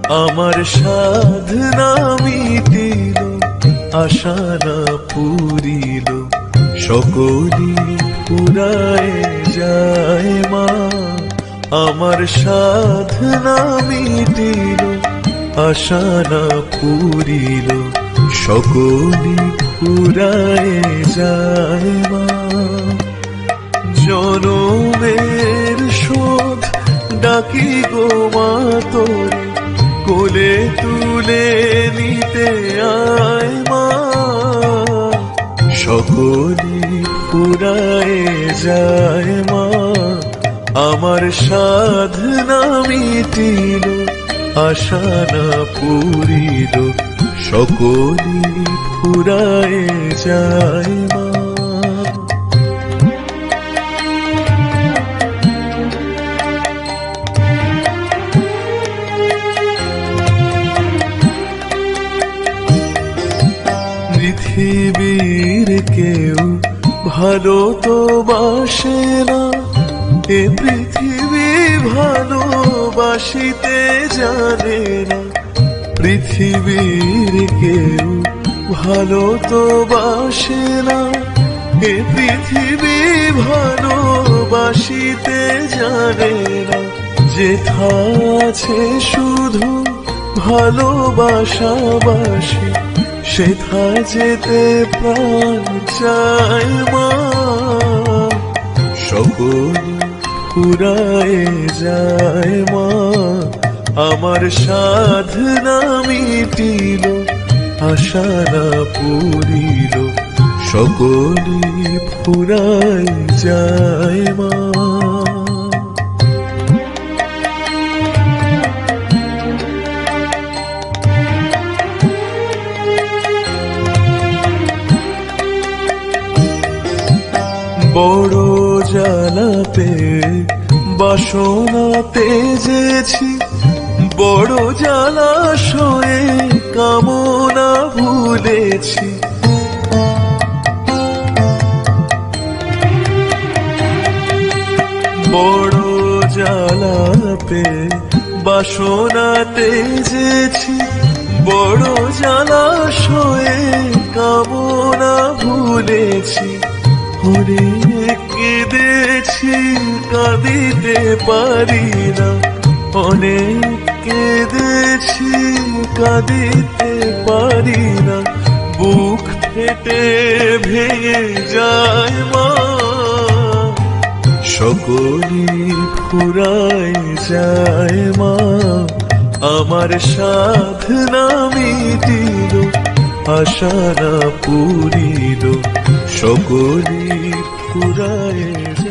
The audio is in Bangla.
আমার সাধনা মিটিল, আশা না পুরিল, সকলি ফুরায় যায় মা। আমার সাধনা মিটিল, আশা না পুরিল, সকলি ফুরায় যায় মা। জনমের শোধ ডাকি গো মা তোরে, কোলে তুলে নিতে আয় মা। সকলি ফুরায় যায় মা। আমার সাধনা মিটিল, আশা না পুরিল, সকলি ফুরায় যায় মা। পৃথিবীর কেউ ভালো তো বাসে না, এ পৃথিবী ভালোবাসিতে জানে না। পৃথিবীর কেউ ভালো তো বাসে না, এ পৃথিবী ভালোবাসিতে জানে না। যেথা আছে শুধু ভালোবাসাবাসি, সেথা যেতে প্রাণ চায় মা। সকলি ফুরায় যায় মা। আমার সাধনা মিটিল, আশা না পুরিল, সকলি ফুরায় যায় মা। বড় জ্বালা পেয়ে বাসনা তেজেছি, বড় জলাশয়ে কামনা ভুলেছি। বড় জ্বালা পেয়ে বাসনা তেজেছি, বড় জলাশয়ে কামনা ভুলেছি। অনেক কেঁদেছি কাঁদিতে পারি না, অনেক কেঁদেছি কাঁদিতে পারি না। বুক ফেটে ভেঙে যায় মা। সকলি ফুরায় যায় মা। আমার সাধনা মিটিল, আশা না পুরিল, সকলি ফুরায় যায়।